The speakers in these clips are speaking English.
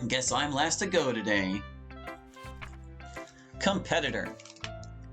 Guess I'm last to go today. Competitor.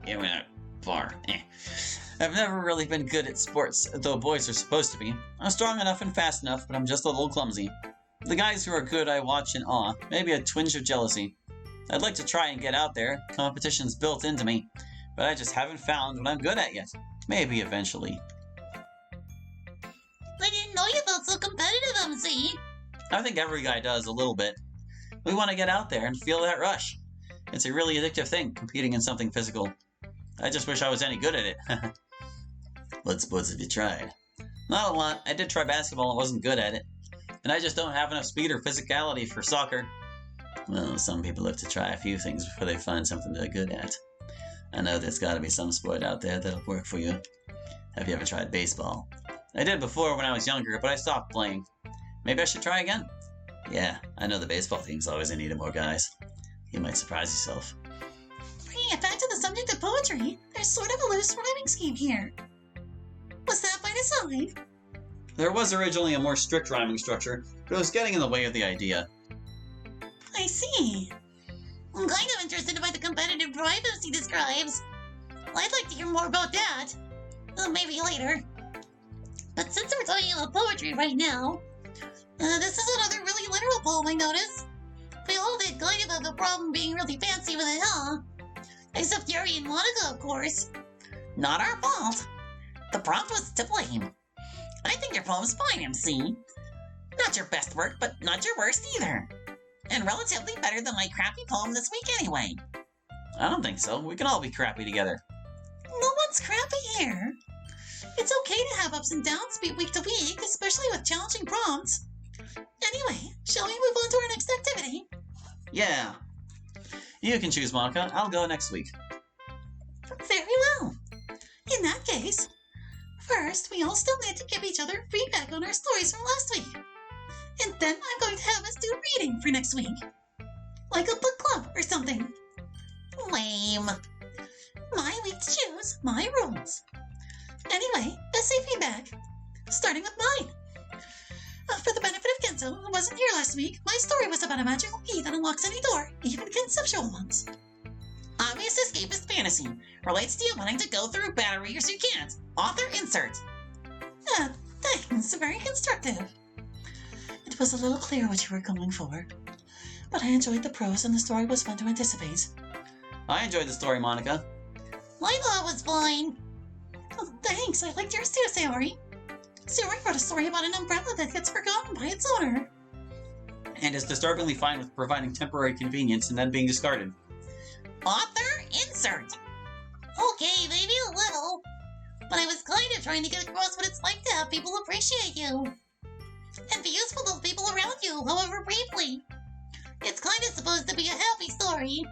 Yeah, we're not far. I've never really been good at sports, though boys are supposed to be. I'm strong enough and fast enough, but I'm just a little clumsy. The guys who are good I watch in awe, maybe a twinge of jealousy. I'd like to try and get out there. Competition's built into me, but I just haven't found what I'm good at yet. Maybe eventually. I didn't know you felt so competitive, MC. I think every guy does a little bit. We want to get out there and feel that rush. It's a really addictive thing, competing in something physical. I just wish I was any good at it. What sports have you tried? Not a lot. I did try basketball and wasn't good at it. And I just don't have enough speed or physicality for soccer. Well, some people have to try a few things before they find something they're good at. I know there's got to be some sport out there that'll work for you. Have you ever tried baseball? I did before when I was younger, but I stopped playing. Maybe I should try again? Yeah, I know the baseball team's always in need of more guys. You might surprise yourself. Bringing it back to the subject of poetry, there's sort of a loose rhyming scheme here. Was that by design? There was originally a more strict rhyming structure, but it was getting in the way of the idea. I see. I'm kind of interested by the competitive drive MC describes. I'd like to hear more about that. Maybe later. But since we're talking about poetry right now, this is another really literal poem I noticed. We all did kind of have a problem being really fancy with it, huh? Except Yuri and Monica, of course. Not our fault. The prompt was to blame. I think your poem's fine, MC. Not your best work, but not your worst either. And relatively better than my crappy poem this week anyway. I don't think so. We can all be crappy together. No one's crappy here. It's okay to have ups and downs week to week, especially with challenging prompts. Anyway, shall we move on to our next activity? Yeah. You can choose, Monica. I'll go next week. Very well. In that case, first we all still need to give each other feedback on our stories from last week. And then I'm going to have us do reading for next week. Like a book club or something. Lame. My week to choose, my rules. Anyway, essay feedback. Starting with mine. For the benefit of Kenzo, who wasn't here last week, my story was about a magical key that unlocks any door, even conceptual ones. Obvious escapist fantasy. Relates to you wanting to go through barriers you can't. Author insert. Thanks. Very constructive. It was a little clear what you were going for. But I enjoyed the prose and the story was fun to anticipate. I enjoyed the story, Monica. My thought was fine. Oh, thanks. I liked yours too, Sayori. Sayori wrote a story about an umbrella that gets forgotten by its owner. And is disturbingly fine with providing temporary convenience and then being discarded. Author insert. Okay, maybe a little. But I was kind of trying to get across what it's like to have people appreciate you. And be useful to the people around you, however briefly. It's kind of supposed to be a happy story.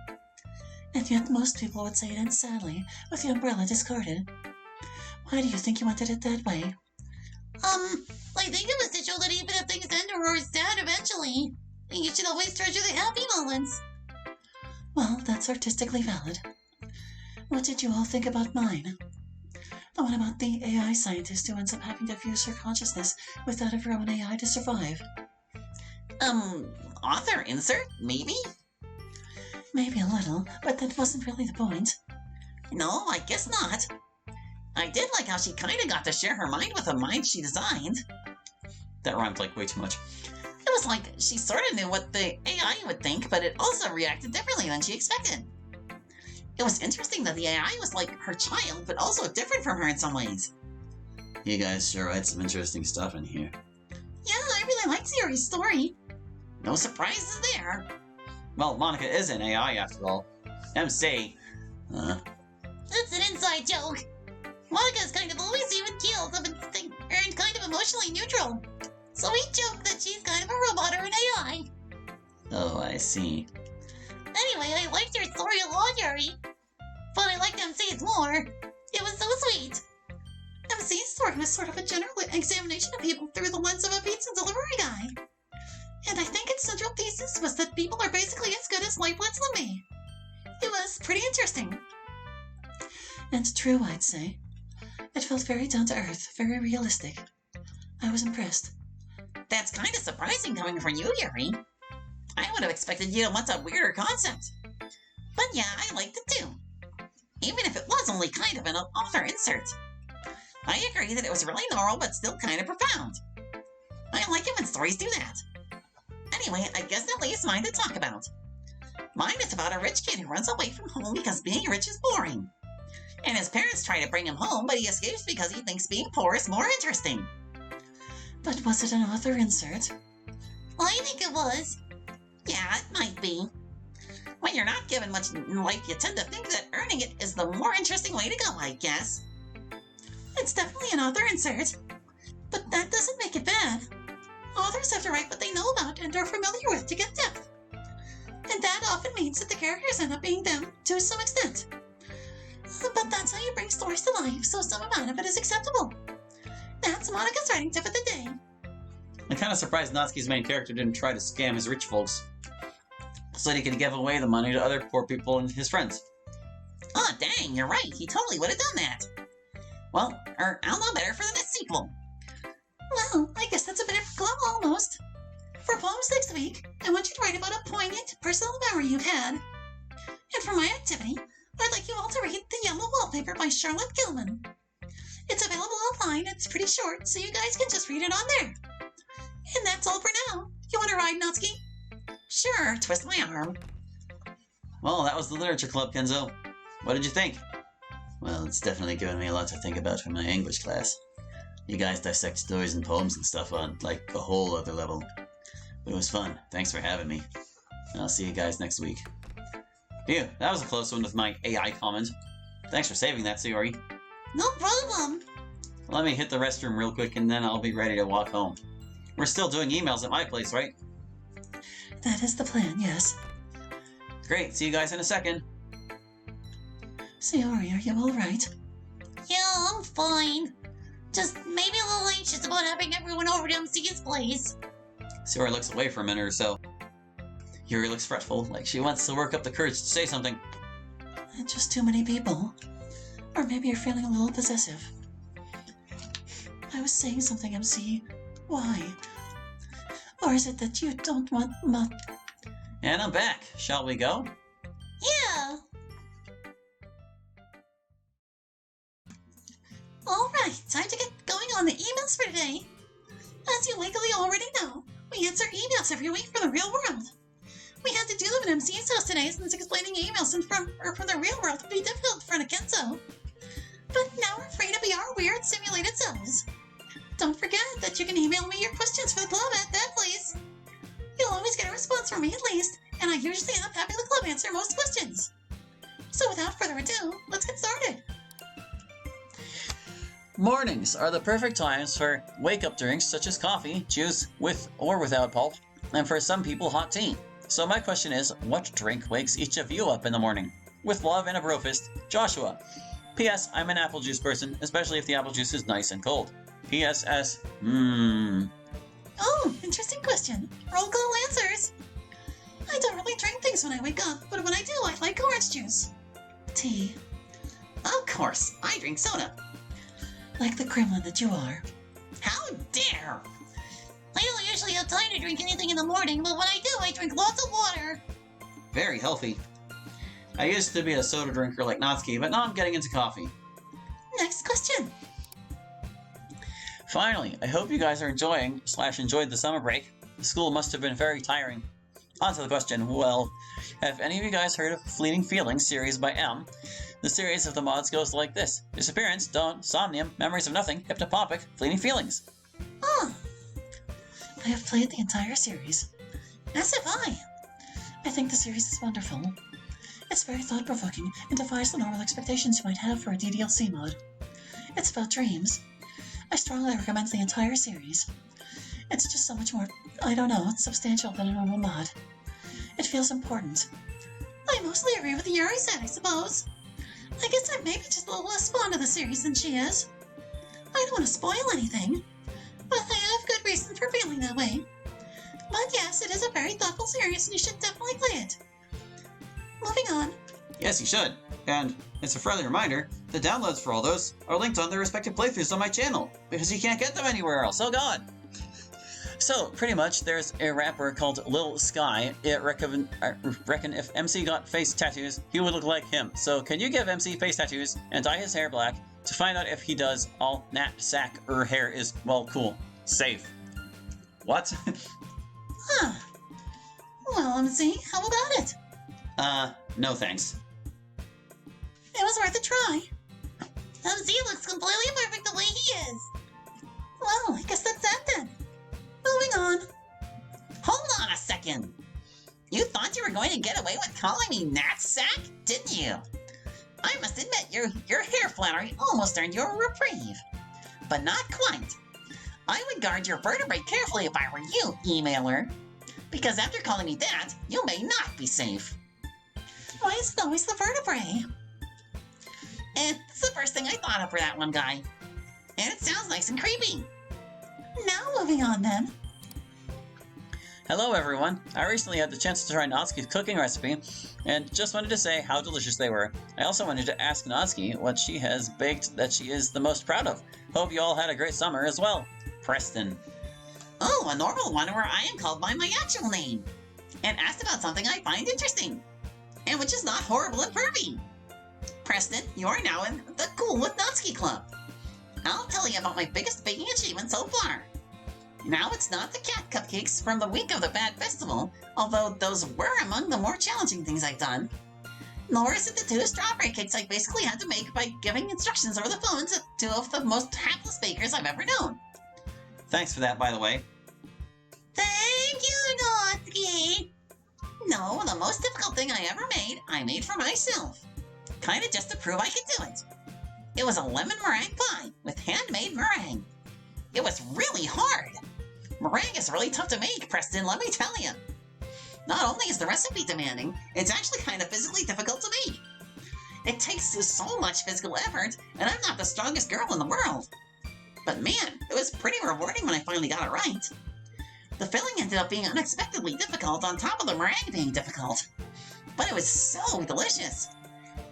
And yet most people would say it ends sadly, with the umbrella discarded. Why do you think you wanted it that way? I think it was to show that even if things end or are sad eventually, you should always treasure the happy moments. Well, that's artistically valid. What did you all think about mine? The one about the AI scientist who ends up having to fuse her consciousness with that of her own AI to survive. Author insert? Maybe? Maybe a little, but that wasn't really the point. No, I guess not. I did like how she kinda got to share her mind with a mind she designed. That rhymed like way too much. It was like she sorta knew what the AI would think, but it also reacted differently than she expected. It was interesting that the AI was like her child, but also different from her in some ways. You guys sure write some interesting stuff in here. Yeah, I really liked Sayori's story. No surprises there. Well, Monica is an AI after all. MC. That's an inside joke. Monica's kind of always even keeled and kind of emotionally neutral. So we joke that she's kind of a robot or an AI. Oh, I see. Anyway, I liked your story a lot, Yuri. But I liked MC's more. It was so sweet. MC's story was sort of a general examination of people through the lens of a pizza delivery guy. And I think its central thesis was that people are basically as good as life lets them be. It was pretty interesting. And true, I'd say. It felt very down-to-earth, very realistic. I was impressed. That's kind of surprising coming from you, Yuri. I would have expected you to want a weirder concept. But yeah, I liked it too. Even if it was only kind of an author insert. I agree that it was really normal but still kind of profound. I like it when stories do that. Anyway, I guess that leaves mine to talk about. Mine is about a rich kid who runs away from home because being rich is boring. And his parents try to bring him home, but he escapes because he thinks being poor is more interesting. But was it an author insert? I think it was. Yeah, it might be. When you're not given much in life, you tend to think that earning it is the more interesting way to go, I guess. It's definitely an author insert. But that doesn't make it bad. Authors have to write what they know about and are familiar with to get depth. And that often means that the characters end up being them to some extent. But that's how you bring stories to life, so some amount of it is acceptable. That's Monica's writing tip of the day. I'm kind of surprised Natsuki's main character didn't try to scam his rich folks so that he could give away the money to other poor people and his friends. Oh, dang, you're right. He totally would have done that. Well, I'll know better for the next sequel. Well, I guess that's a bit of a club almost. For poems next week, I want you to write about a poignant personal memory you've had. And for my activity, I'd like you all to read The Yellow Wallpaper by Charlotte Gilman. It's available online, it's pretty short, so you guys can just read it on there. And that's all for now. You want to ride, Natsuki? Sure, twist my arm. Well, that was the Literature Club, Kenzo. What did you think? Well, it's definitely given me a lot to think about for my English class. You guys dissect stories and poems and stuff on, like, a whole other level. But it was fun. Thanks for having me. And I'll see you guys next week. Phew, that was a close one with my AI comment. Thanks for saving that, Sayori. No problem. Let me hit the restroom real quick and then I'll be ready to walk home. We're still doing emails at my place, right? That is the plan, yes. Great, see you guys in a second. Sayori, are you alright? Yeah, I'm fine. Just maybe a little anxious about having everyone over to MC's place. Sayori looks away for a minute or so. Yuri looks fretful, like she wants to work up the courage to say something. Just too many people. Or maybe you're feeling a little possessive. I was saying something, MC. Why? Or is it that you don't want And I'm back. Shall we go? Yeah! Alright, time to get going on the emails for today. As you likely already know, we answer emails every week from the real world. We had to do them at MC's house today since explaining emails from the real world would be difficult for Kenzo. But now we're free to be our weird simulated selves. Don't forget that you can email me your questions for the club at that place. You'll always get a response from me at least, and I usually end up having the club answer most questions. So without further ado, let's get started. Mornings are the perfect times for wake-up drinks such as coffee, juice, with or without pulp, and for some people hot tea. So my question is, what drink wakes each of you up in the morning? With love and a brofist, Joshua. P.S. I'm an apple juice person, especially if the apple juice is nice and cold. P.S.S. Oh, interesting question. Roll call answers. I don't really drink things when I wake up, but when I do, I like orange juice. Tea. Of course, I drink soda. Like the gremlin that you are. How dare! I don't usually have time to drink anything in the morning, but when I do, I drink lots of water. Very healthy. I used to be a soda drinker like Natsuki, but now I'm getting into coffee. Next question. Finally, I hope you guys are enjoyed the summer break. The school must have been very tiring. On to the question, well, have any of you guys heard of Fleeting Feelings series by M? The series of the mods goes like this. Disappearance, Dawn, Somnium, Memories of Nothing, Hypnopopic, Fleeting Feelings. Oh. I have played the entire series. As have I. I think the series is wonderful. It's very thought-provoking and defies the normal expectations you might have for a DDLC mod. It's about dreams. I strongly recommend the entire series. It's just so much more, I don't know, substantial than a normal mod. It feels important. I mostly agree with the Yuri said, I suppose. I guess I'm maybe just a little less fond of the series than she is. I don't want to spoil anything, but I have good reason for feeling that way. But yes, it is a very thoughtful series and you should definitely play it. Moving on. Yes, you should. And it's a friendly reminder, the downloads for all those are linked on their respective playthroughs on my channel, because you can't get them anywhere else, oh god! So, pretty much, there's a rapper called Lil Sky. I reckon if MC got face tattoos, he would look like him. So, can you give MC face tattoos and dye his hair black to find out if he does all nat sack hair is, well, cool. Safe. What? Huh. Well, MC, how about it? No thanks. It was worth a try. MC looks completely perfect the way he is. Well, I guess that's that then. Moving on. Hold on a second. You thought you were going to get away with calling me Natsack, didn't you? I must admit, your hair flattery almost earned you a reprieve. But not quite. I would guard your vertebrae carefully if I were you, emailer. Because after calling me that, you may not be safe. Why is it always the vertebrae? It's the first thing I thought of for that one guy. And it sounds nice and creepy. Now moving on then. Hello everyone! I recently had the chance to try Natsu's cooking recipe, and just wanted to say how delicious they were. I also wanted to ask Natsu what she has baked that she is the most proud of. Hope you all had a great summer as well. Preston. Oh, a normal one where I am called by my actual name. And asked about something I find interesting. And which is not horrible and pervy. Preston, you are now in the Cool with Natsuki Club. I'll tell you about my biggest baking achievement so far. Now it's not the cat cupcakes from the week of the Bad Festival, although those were among the more challenging things I've done. Nor is it the 2 strawberry cakes I basically had to make by giving instructions over the phone to 2 of the most hapless bakers I've ever known. Thanks for that, by the way. Thank you, Natsuki. No, the most difficult thing I ever made, I made for myself. Kinda just to prove I could do it. It was a lemon meringue pie with handmade meringue. It was really hard. Meringue is really tough to make, Preston, let me tell you. Not only is the recipe demanding, it's actually kind of physically difficult to make. It takes so much physical effort, and I'm not the strongest girl in the world. But man, it was pretty rewarding when I finally got it right. The filling ended up being unexpectedly difficult on top of the meringue being difficult. But it was so delicious.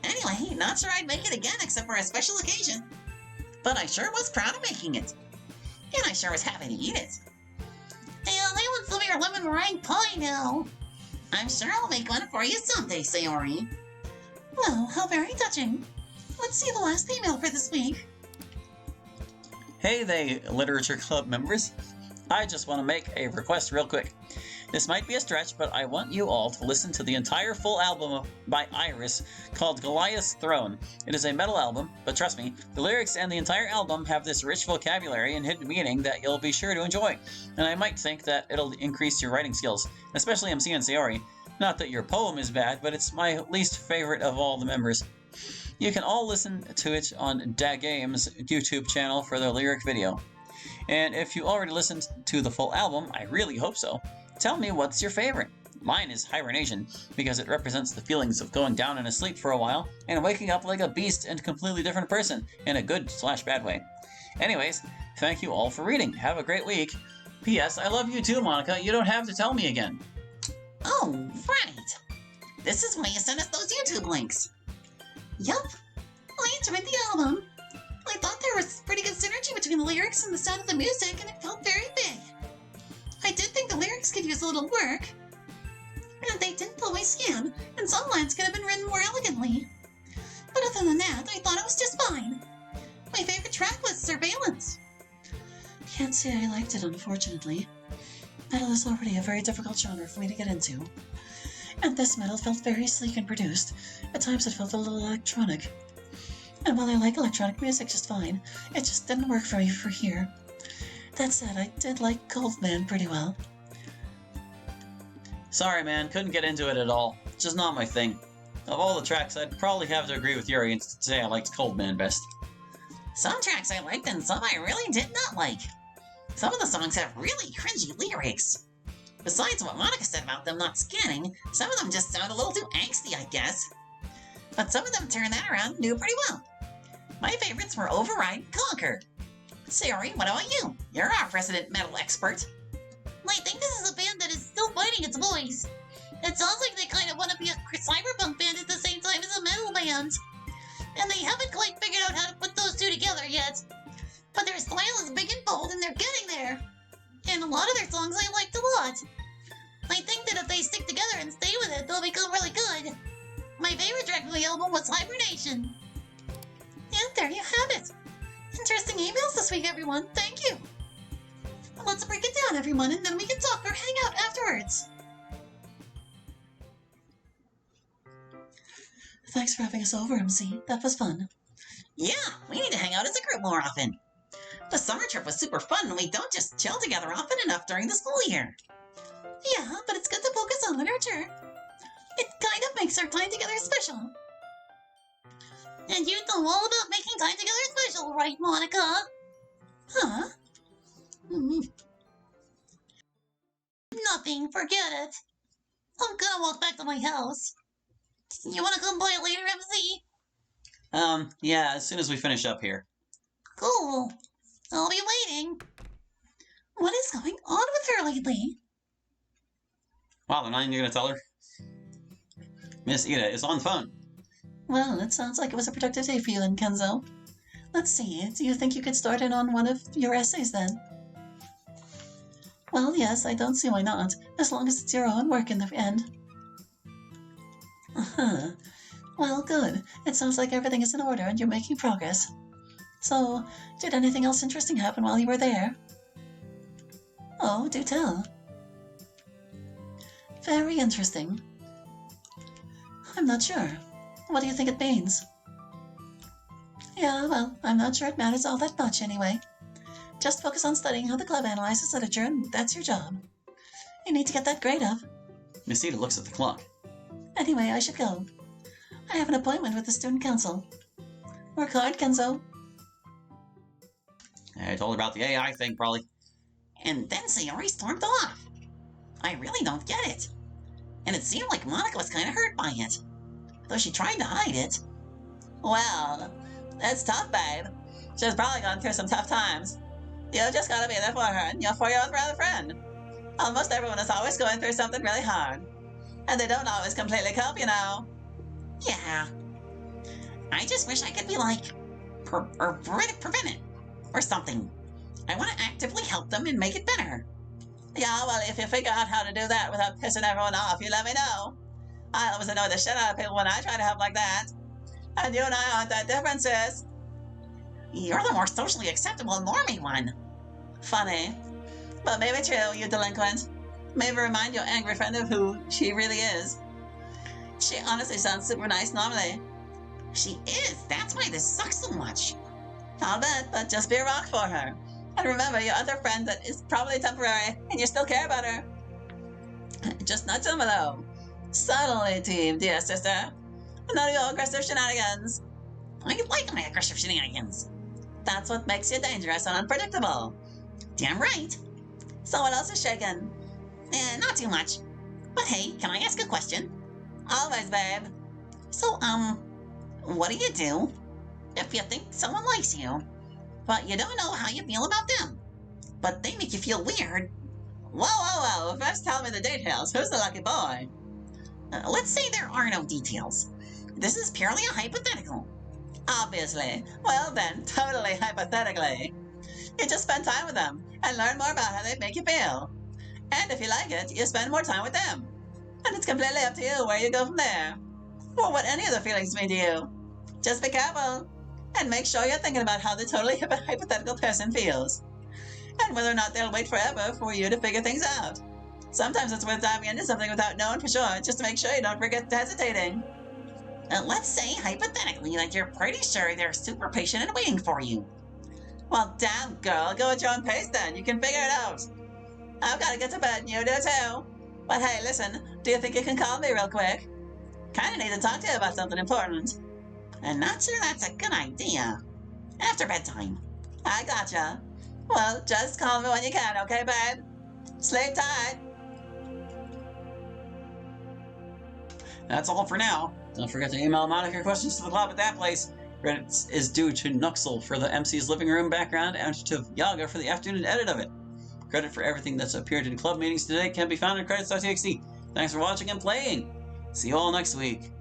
Anyway, not sure I'd make it again except for a special occasion. But I sure was proud of making it. And I sure was happy to eat it. Hey, I want some of your lemon meringue pie now. I'm sure I'll make one for you someday, Sayori. Well, how very touching. Let's see the last email for this week. Hey they, Literature Club members. I just want to make a request real quick. This might be a stretch, but I want you all to listen to the entire full album by Iris called Goliath's Throne. It is a metal album, but trust me, the lyrics and the entire album have this rich vocabulary and hidden meaning that you'll be sure to enjoy. And I might think that it'll increase your writing skills, especially MC and Sayori. Not that your poem is bad, but it's my least favorite of all the members. You can all listen to it on Dagame's YouTube channel for the lyric video. And if you already listened to the full album, I really hope so. Tell me what's your favorite. Mine is Hibernation, because it represents the feelings of going down in a sleep for a while and waking up like a beast and completely different person in a good/bad way. Anyways, thank you all for reading. Have a great week. P.S. I love you too, Monica. You don't have to tell me again. Oh, right. This is why you sent us those YouTube links. Yup. I enjoyed the album. I thought there was pretty good synergy between the lyrics and the sound of the music, and it felt very big. I did think the lyrics could use a little work, and they didn't pull my skin, and some lines could have been written more elegantly. But other than that, I thought it was just fine. My favorite track was Surveillance. Can't say I liked it, unfortunately. Metal is already a very difficult genre for me to get into. And this metal felt very sleek and produced. At times it felt a little electronic. And while I like electronic music just fine, it just didn't work for me for here. That said, I did like Cold Man pretty well. Sorry man, couldn't get into it at all. It's just not my thing. Of all the tracks, I'd probably have to agree with Yuri and say I liked Cold Man best. Some tracks I liked and some I really did not like. Some of the songs have really cringy lyrics. Besides what Monica said about them not scanning, some of them just sound a little too angsty, I guess. But some of them turned that around and do pretty well. My favorites were Override and Conquer. Sayori, what about you? You're our resident metal expert. I think this is a band that is still finding its voice. It sounds like they kind of want to be a cyberpunk band at the same time as a metal band. And they haven't quite figured out how to put those two together yet. But their style is big and bold and they're getting there. And a lot of their songs I liked a lot. I think that if they stick together and stay with it, they'll become really good. My favorite track from the album was Hibernation. And there you have it. Interesting emails this week, everyone. Thank you. Let's break it down, everyone, and then we can talk or hang out afterwards. Thanks for having us over, MC. That was fun. Yeah, we need to hang out as a group more often. The summer trip was super fun, and we don't just chill together often enough during the school year. Yeah, but it's good to focus on literature. It kind of makes our time together special. And you know all about making time together special, right, Monica? Huh? Nothing, forget it. I'm gonna walk back to my house. You wanna come by later, MC? Yeah, as soon as we finish up here. Cool. I'll be waiting. What is going on with her lately? Wow, they're not even gonna tell her? Miss Ida is on the phone. Well, it sounds like it was a productive day for you then, Kenzo. Let's see, do you think you could start in on one of your essays then? Well, yes, I don't see why not, as long as it's your own work in the end. Uh-huh. Well, good. It sounds like everything is in order and you're making progress. So, did anything else interesting happen while you were there? Oh, do tell. Very interesting. I'm not sure. What do you think it means? Yeah, well, I'm not sure it matters all that much anyway. Just focus on studying how the club analyzes literature, and that's your job. You need to get that grade up. Miss Ida looks at the clock. Anyway, I should go. I have an appointment with the student council. Work hard, Kenzo. I told her about the AI thing, probably. And then Sayori stormed off. I really don't get it. And it seemed like Monica was kind of hurt by it, though she tried to hide it. Well, it's tough, babe. She's probably gone through some tough times. You just gotta be there for her and for your other friend. Almost everyone is always going through something really hard. And they don't always completely cope, you know. Yeah. I just wish I could be like, prevent it, or something. I want to actively help them and make it better. Yeah, well, if you figure out how to do that without pissing everyone off, you let me know. I always annoy the shit out of people when I try to help like that. And you and I aren't that different, sis. You're the more socially acceptable normie one. Funny. But maybe true, you delinquent. Maybe remind your angry friend of who she really is. She honestly sounds super nice normally. She is. That's why this sucks so much. I'll bet, but just be a rock for her. And remember your other friend that is probably temporary, and you still care about her. Just not too though. Subtly, team, dear sister. None of your aggressive shenanigans. I like my aggressive shenanigans. That's what makes you dangerous and unpredictable. Damn right. So what else is shaking? Not too much. But hey, can I ask a question? Always, babe. So, what do you do if you think someone likes you, but you don't know how you feel about them, but they make you feel weird? Whoa. First tell me the details. Who's the lucky boy? Let's say there are no details. This is purely a hypothetical. Obviously. Well then, totally hypothetically. You just spend time with them and learn more about how they make you feel. And if you like it, you spend more time with them. And it's completely up to you where you go from there. Or what any of the feelings mean to you. Just be careful. And make sure you're thinking about how the totally hypothetical person feels. And whether or not they'll wait forever for you to figure things out. Sometimes it's worth diving into something without knowing for sure, just to make sure you don't forget hesitating. Let's say, hypothetically, that you're pretty sure they're super patient and waiting for you. Well, damn, girl, go at your own pace then. You can figure it out. I've got to get to bed, and you do too. But hey, listen, do you think you can call me real quick? Kinda need to talk to you about something important. And not sure that's a good idea. After bedtime. I gotcha. Well, just call me when you can, okay, babe? Sleep tight. That's all for now. Don't forget to email Monica your questions to the club at that place. Credit is due to Nuxel for the MC's living room background and to Yaga for the afternoon edit of it. Credit for everything that's appeared in club meetings today can be found in credits.txt. Thanks for watching and playing. See you all next week.